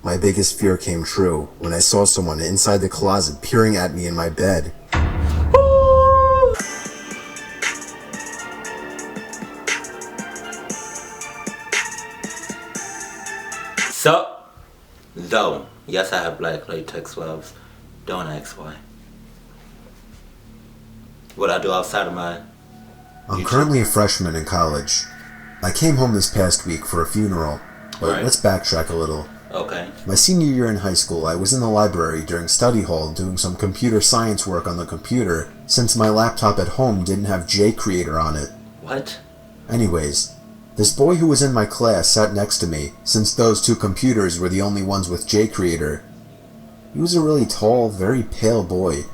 My biggest fear came true when I saw someone inside the closet peering at me in my bed. Sup Tho. Yes, I have black latex gloves. Don't ask why. What I do outside of my I'm YouTube. currently a freshman in college. I came home this past week for a funeral, but Right. let's backtrack a little. Okay. My senior year in high school, I was in the library during study hall doing some computer science work on the computer since my laptop at home didn't have JCreator on it. What? Anyways, this boy who was in my class sat next to me since those two computers were the only ones with JCreator. He was a really tall, very pale boy.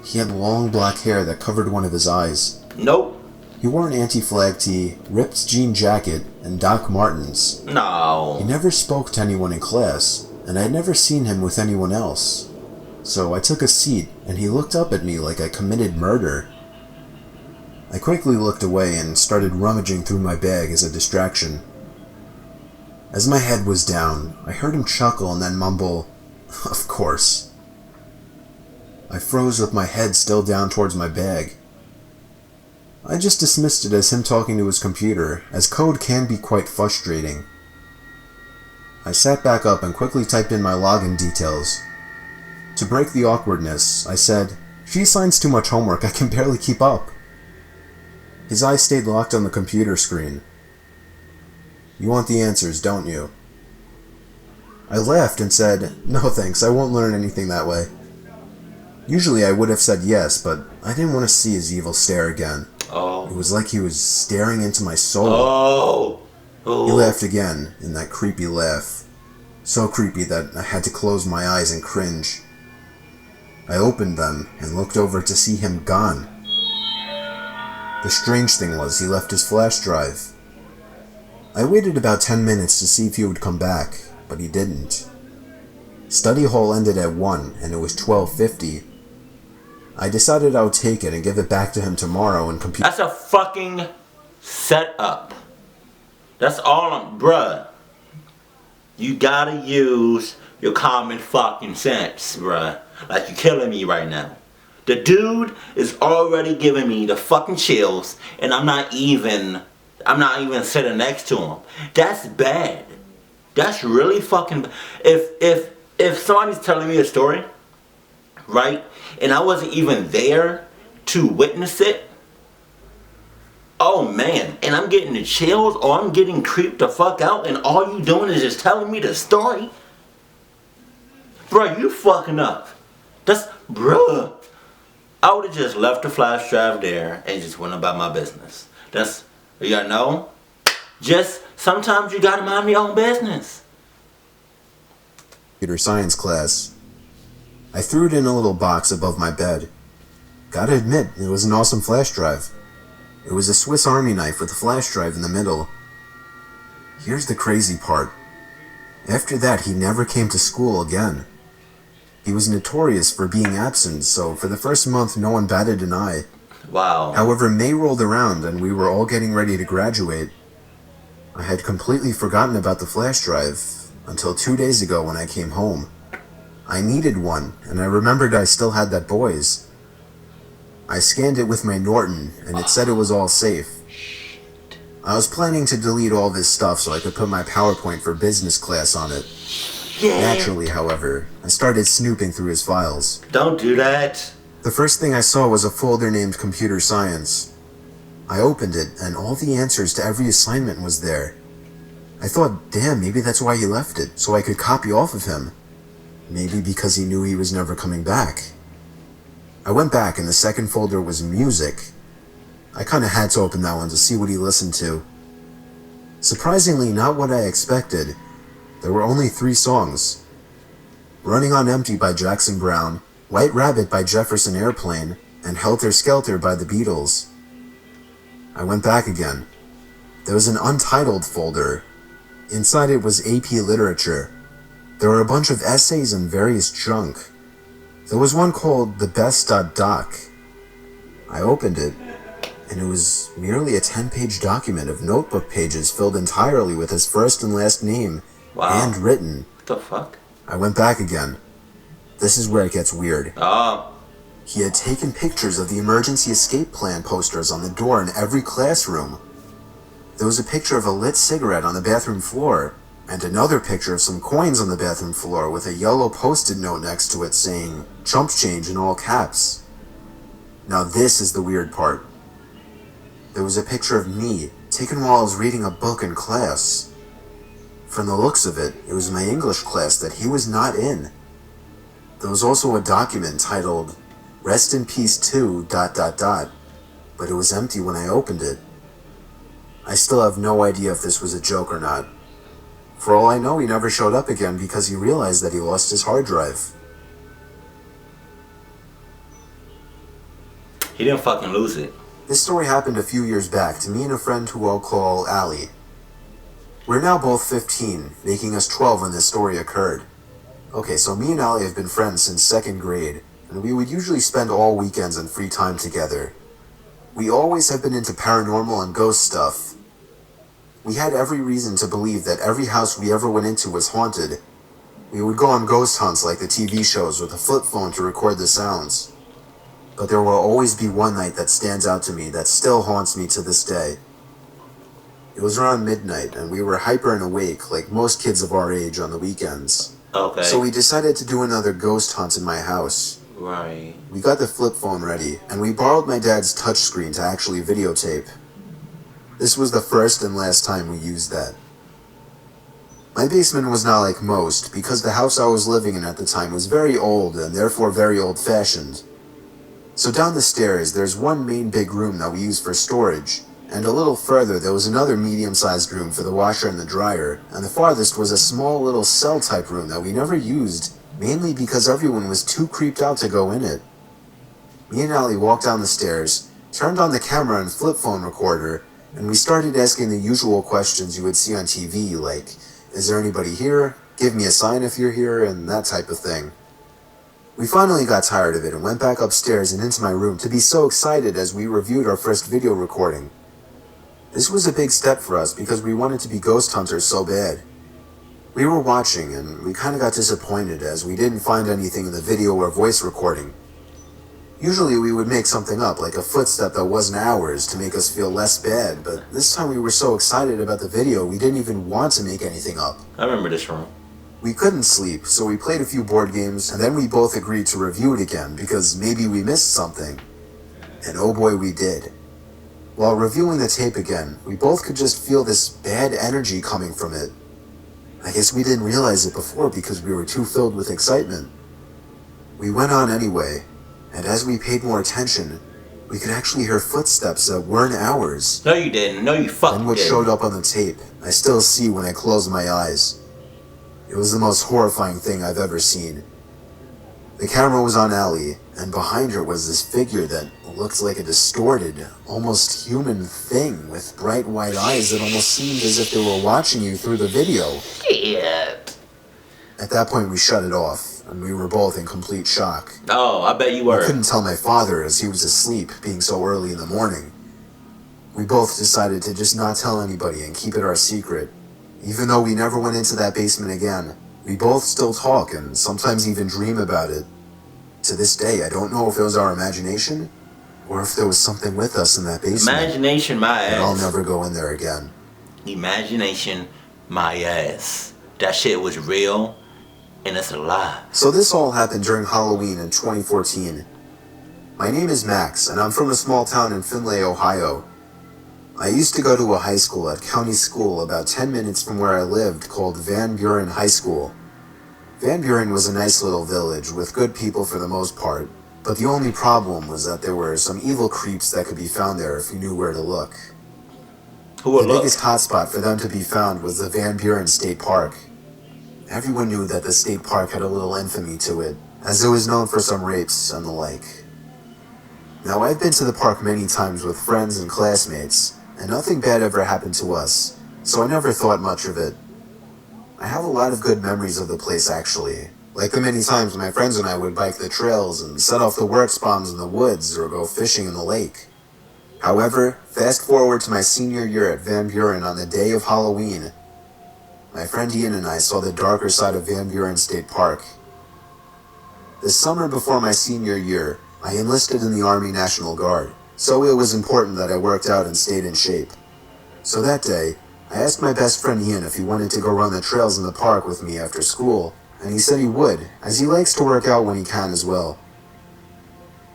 He had long black hair that covered one of his eyes. Nope. He wore an anti-flag tee, ripped jean jacket, and Doc Martens. He No. never spoke to anyone in class, and I had never seen him with anyone else. So I took a seat, and he looked up at me like I committed murder. I quickly looked away and started rummaging through my bag as a distraction. As my head was down, I heard him chuckle and then mumble, "Of course." I froze with my head still down towards my bag. I just dismissed it as him talking to his computer, as code can be quite frustrating. I sat back up and quickly typed in my login details. To break the awkwardness, I said, "She assigns too much homework, I can barely keep up." His eyes stayed locked on the computer screen. "You want the answers, don't you?" I laughed and said, "No thanks, I won't learn anything that way." Usually I would have said yes, but I didn't want to see his evil stare again. Oh. It was like he was staring into my soul. Oh. Oh. He laughed again, in that creepy laugh. So creepy that I had to close my eyes and cringe. I opened them and looked over to see him gone. The strange thing was he left his flash drive. I waited about 10 minutes to see if he would come back, but he didn't. Study hall ended at 1, and it was 12:50. I decided I would take it and give it back to him tomorrow and compute. That's a fucking setup. That's all bruh. You gotta use your common fucking sense, bruh. Like you're killing me right now. The dude is already giving me the fucking chills, and I'm not even sitting next to him. That's bad. That's really fucking. If somebody's telling me a story, right, and I wasn't even there to witness it, oh man, and I'm getting the chills or I'm getting creeped the fuck out, and all you doing is just telling me the story, bruh, you fucking up. That's, bruh. I would have just left the flash drive there and just went about my business. That's, you gotta know, just sometimes you gotta mind your own business. Computer science class. I threw it in a little box above my bed. Gotta admit, it was an awesome flash drive. It was a Swiss Army knife with a flash drive in the middle. Here's the crazy part. After that, he never came to school again. He was notorious for being absent, so for the first month no one batted an eye. Wow. However, May rolled around and we were all getting ready to graduate. I had completely forgotten about the flash drive until 2 days ago when I came home. I needed one, and I remembered I still had that boy's. I scanned it with my Norton, and it said it was all safe. I was planning to delete all this stuff so I could put my PowerPoint for business class on it. Yeah. Naturally, however, I started snooping through his files. Don't do that. The first thing I saw was a folder named Computer Science. I opened it, and all the answers to every assignment was there. I thought, damn, maybe that's why he left it, so I could copy off of him. Maybe because he knew he was never coming back. I went back, and the second folder was music. I kinda had to open that one to see what he listened to. Surprisingly, not what I expected. There were only 3 songs. Running on Empty by Jackson Browne, White Rabbit by Jefferson Airplane, and Helter Skelter by the Beatles. I went back again. There was an untitled folder. Inside it was AP Literature. There were a bunch of essays and various junk. There was one called The Best.Doc. I opened it, and it was merely a 10-page document of notebook pages filled entirely with his first and last name, Wow. handwritten. What the fuck? I went back again. This is where it gets weird. Oh. He had taken pictures of the emergency escape plan posters on the door in every classroom. There was a picture of a lit cigarette on the bathroom floor, and another picture of some coins on the bathroom floor with a yellow post-it note next to it saying, "Chump change" in all caps. Now this is the weird part. There was a picture of me, taken while I was reading a book in class. From the looks of it, it was my English class that he was not in. There was also a document titled, "Rest in Peace to ... but it was empty when I opened it. I still have no idea if this was a joke or not. For all I know, he never showed up again because he realized that he lost his hard drive. He didn't fucking lose it. This story happened a few years back to me and a friend who I'll call Allie. We're now both 15, making us 12 when this story occurred. Okay, so me and Allie have been friends since 2nd grade, and we would usually spend all weekends and free time together. We always have been into paranormal and ghost stuff. We had every reason to believe that every house we ever went into was haunted. We would go on ghost hunts like the TV shows with a flip phone to record the sounds. But there will always be one night that stands out to me that still haunts me to this day. It was around midnight, and we were hyper and awake like most kids of our age on the weekends. Okay. So we decided to do another ghost hunt in my house. Right. We got the flip phone ready, and we borrowed my dad's touchscreen to actually videotape. This was the first and last time we used that. My basement was not like most, because the house I was living in at the time was very old and therefore very old-fashioned. So down the stairs, there's one main big room that we use for storage, and a little further there was another medium-sized room for the washer and the dryer, and the farthest was a small little cell-type room that we never used, mainly because everyone was too creeped out to go in it. Me and Allie walked down the stairs, turned on the camera and flip phone recorder, and we started asking the usual questions you would see on TV, like, "Is there anybody here? Give me a sign if you're here," and that type of thing. We finally got tired of it and went back upstairs and into my room to be so excited as we reviewed our first video recording. This was a big step for us because we wanted to be ghost hunters so bad. We were watching and we kinda got disappointed as we didn't find anything in the video or voice recording. Usually we would make something up, like a footstep that wasn't ours, to make us feel less bad, but this time we were so excited about the video we didn't even want to make anything up. I remember this room. We couldn't sleep, so we played a few board games, and then we both agreed to review it again, because maybe we missed something. And oh boy, we did. While reviewing the tape again, we both could just feel this bad energy coming from it. I guess we didn't realize it before because we were too filled with excitement. We went on anyway, and as we paid more attention, we could actually hear footsteps that weren't ours. No, you didn't. No, you fucking And what didn't. showed up on the tape, I still see when I close my eyes. It was the most horrifying thing I've ever seen. The camera was on Allie, and behind her was this figure that looked like a distorted, almost human thing with bright white eyes that almost seemed as if they were watching you through the video. Shit. At that point, we shut it off, and we were both in complete shock. Oh, I bet you I were. couldn't tell my father as he was asleep, being so early in the morning. We both decided to just not tell anybody and keep it our secret. Even though we never went into that basement again, we both still talk and sometimes even dream about it. To this day, I don't know if it was our imagination, or if there was something with us in that basement. Imagination, my But I'll ass. never go in there again. Imagination, my ass. That shit was real, and it's alive. So this all happened during Halloween in 2014. My name is Max, and I'm from a small town in Findlay, Ohio. I used to go to a high school at County School about 10 minutes from where I lived called Van Buren High School. Van Buren was a nice little village with good people for the most part, but the only problem was that there were some evil creeps that could be found there if you knew where to look. Who will The look? biggest hotspot for them to be found was the Van Buren State Park. Everyone knew that the state park had a little infamy to it, as it was known for some rapes and the like. Now, I've been to the park many times with friends and classmates, and nothing bad ever happened to us, so I never thought much of it. I have a lot of good memories of the place, actually, like the many times my friends and I would bike the trails and set off the works bombs in the woods or go fishing in the lake. However, fast forward to my senior year at Van Buren on the day of Halloween. my friend Ian and I saw the darker side of Van Buren State Park. This summer before my senior year, I enlisted in the Army National Guard, so it was important that I worked out and stayed in shape. So that day, I asked my best friend Ian if he wanted to go run the trails in the park with me after school, and he said he would, as he likes to work out when he can as well.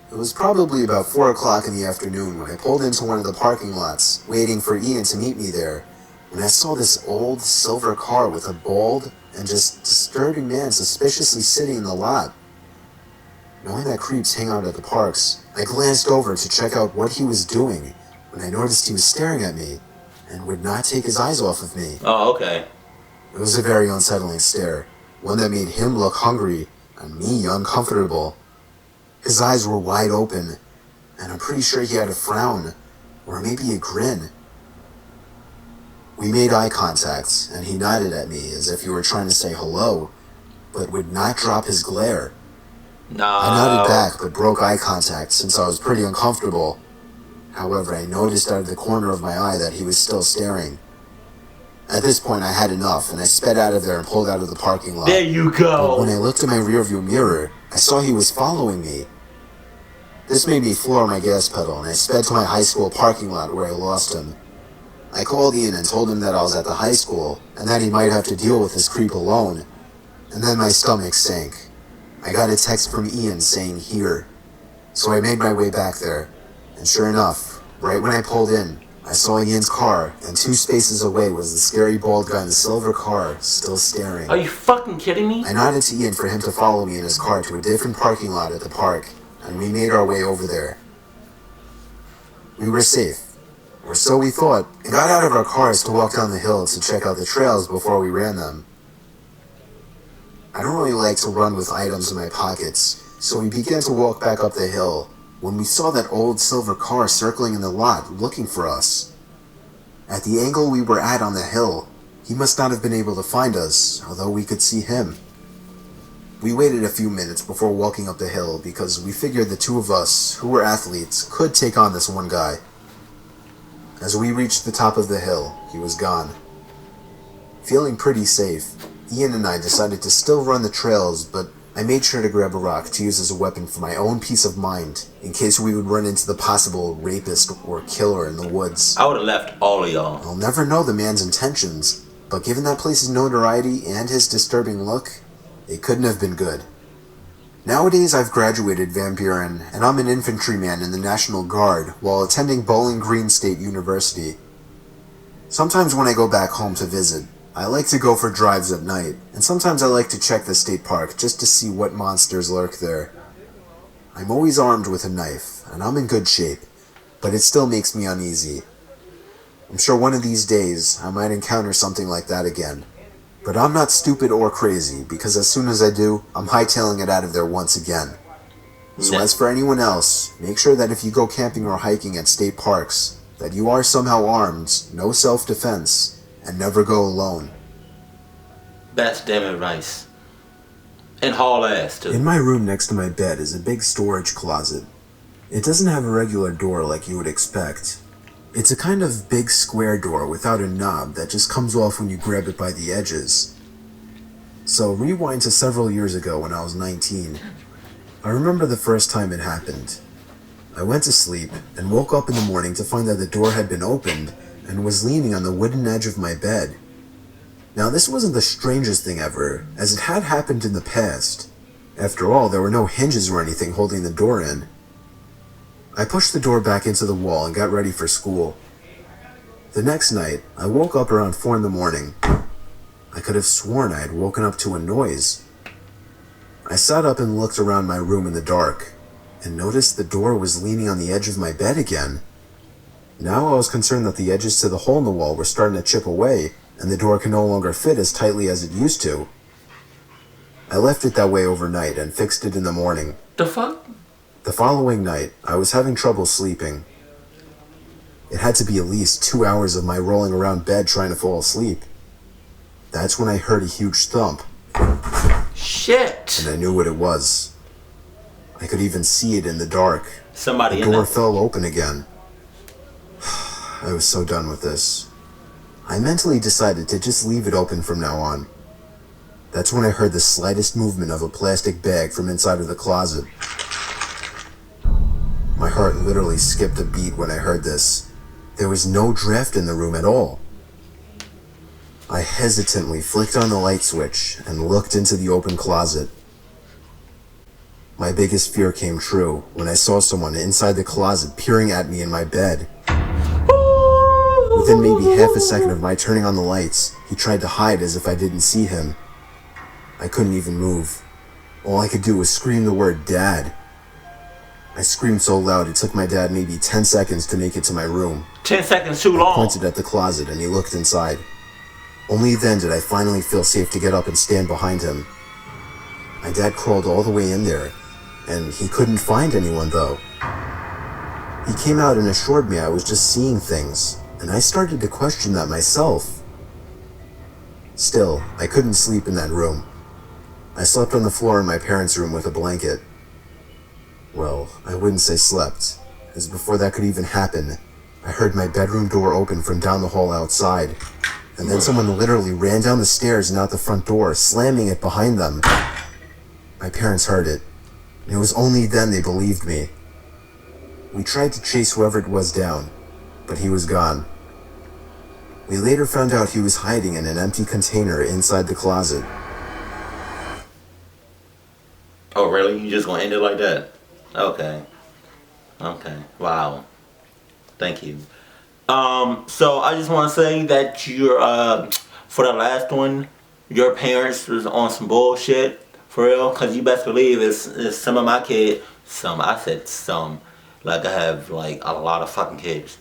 It was probably about 4 o'clock in the afternoon when I pulled into one of the parking lots, waiting for Ian to meet me there, when I saw this old silver car with a bald and just disturbing man suspiciously sitting in the lot. Knowing that creeps hang out at the parks, I glanced over to check out what he was doing when I noticed he was staring at me and would not take his eyes off of me. Oh, okay. It was a very unsettling stare, one that made him look hungry and me uncomfortable. His eyes were wide open, and I'm pretty sure he had a frown, or maybe a grin. We made eye contact, and he nodded at me as if he were trying to say hello, but would not drop his glare. No. I nodded back, but broke eye contact since I was pretty uncomfortable. However, I noticed out of the corner of my eye that he was still staring. At this point, I had enough, and I sped out of there and pulled out of the parking lot. There you go. But when I looked in my rearview mirror, I saw he was following me. This made me floor my gas pedal, and I sped to my high school parking lot where I lost him. I called Ian and told him that I was at the high school, and that he might have to deal with this creep alone. And then my stomach sank. I got a text from Ian saying here. So I made my way back there, and sure enough, right when I pulled in, I saw Ian's car, and 2 spaces away was the scary bald guy in the silver car, still staring. Are you fucking kidding me? I nodded to Ian for him to follow me in his car to a different parking lot at the park, and we made our way over there. We were safe, or so we thought, and got out of our cars to walk down the hill to check out the trails before we ran them. I don't really like to run with items in my pockets, so we began to walk back up the hill when we saw that old silver car circling in the lot looking for us. At the angle we were at on the hill, he must not have been able to find us, although we could see him. We waited a few minutes before walking up the hill because we figured the 2 of us, who were athletes, could take on this one guy. As we reached the top of the hill, he was gone. Feeling pretty safe, Ian and I decided to still run the trails, but I made sure to grab a rock to use as a weapon for my own peace of mind, in case we would run into the possible rapist or killer in the woods. I would have left all of y'all. I'll never know the man's intentions, but given that place's notoriety and his disturbing look, it couldn't have been good. Nowadays I've graduated Van Buren, and I'm an infantryman in the National Guard while attending Bowling Green State University. Sometimes when I go back home to visit, I like to go for drives at night, and sometimes I like to check the state park just to see what monsters lurk there. I'm always armed with a knife, and I'm in good shape, but it still makes me uneasy. I'm sure one of these days I might encounter something like that again. But I'm not stupid or crazy, because as soon as I do, I'm hightailing it out of there once again. So as for anyone else, make sure that if you go camping or hiking at state parks, that you are somehow armed, no self-defense, and never go alone. That's damn advice. And haul ass, too. In my room next to my bed is a big storage closet. It doesn't have a regular door like you would expect. It's a kind of big square door without a knob that just comes off when you grab it by the edges. So rewind to several years ago when I was 19. I remember the first time it happened. I went to sleep and woke up in the morning to find that the door had been opened and was leaning on the wooden edge of my bed. Now this wasn't the strangest thing ever, as it had happened in the past. After all, there were no hinges or anything holding the door in. I pushed the door back into the wall and got ready for school. The next night, I woke up around 4 in the morning. I could have sworn I had woken up to a noise. I sat up and looked around my room in the dark, and noticed the door was leaning on the edge of my bed again. Now I was concerned that the edges to the hole in the wall were starting to chip away, and the door could no longer fit as tightly as it used to. I left it that way overnight and fixed it in the morning. The fuck? The following night, I was having trouble sleeping. It had to be at least 2 hours of my rolling around bed trying to fall asleep. That's when I heard a huge thump. Shit! And I knew what it was. I could even see it in the dark. Somebody the in door there. fell open again. I was so done with this. I mentally decided to just leave it open from now on. That's when I heard the slightest movement of a plastic bag from inside of the closet. My heart literally skipped a beat when I heard this. There was no draft in the room at all. I hesitantly flicked on the light switch and looked into the open closet. My biggest fear came true when I saw someone inside the closet peering at me in my bed. Within maybe half a second of my turning on the lights, he tried to hide as if I didn't see him. I couldn't even move. All I could do was scream the word Dad. I screamed so loud it took my dad maybe 10 seconds to make it to my room. 10 seconds too long. I pointed at the closet and he looked inside. Only then did I finally feel safe to get up and stand behind him. My dad crawled all the way in there, and he couldn't find anyone though. He came out and assured me I was just seeing things, and I started to question that myself. Still, I couldn't sleep in that room. I slept on the floor in my parents' room with a blanket. Well, I wouldn't say slept, as before that could even happen, I heard my bedroom door open from down the hall outside, and then someone literally ran down the stairs and out the front door, slamming it behind them. My parents heard it, and it was only then they believed me. We tried to chase whoever it was down, but he was gone. We later found out he was hiding in an empty container inside the closet. Oh, really? You just gonna end it like that? Okay. Okay. Wow. Thank you. So I just want to say that you're, for the last one, your parents was on some bullshit, for real, because you best believe it's some of my kids, I said some, like I have like a lot of fucking kids.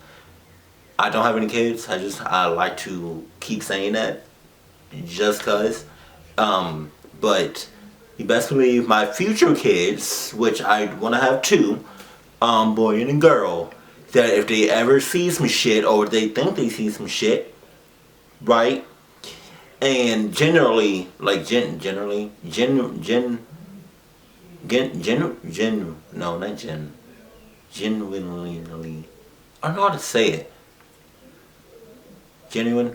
I don't have any kids, I like to keep saying that, just cause, but you best believe my future kids, which I want to have two, boy and a girl, that if they ever see some shit or they think they see some shit, right? And generally, like genuinely, I don't know how to say it. Genuinely.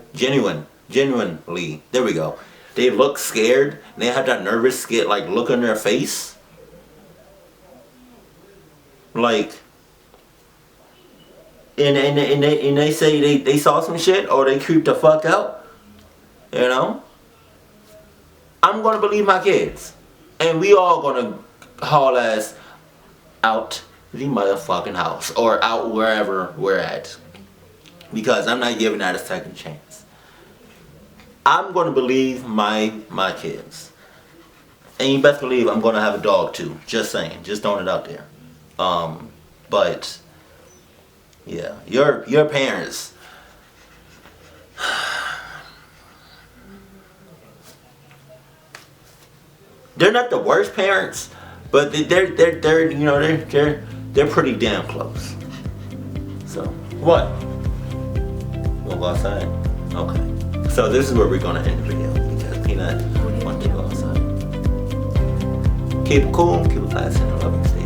There we go. They look scared. And they have that nervous, like look on their face. Like, and they say they saw some shit or they creeped the fuck out. You know? I'm gonna believe my kids. And we all gonna haul ass out the motherfucking house. Or out wherever we're at. Because I'm not giving that a second chance. I'm gonna believe my kids. And you best believe I'm gonna have a dog too. Just saying. Just throwing it out there. But yeah, your parents. They're not the worst parents, but they're you know they're pretty damn close. So what? We'll go outside. Okay. So this is where we're gonna end the video because Peanut wants to go outside. Keep it cool, keep it classy, and love and stay.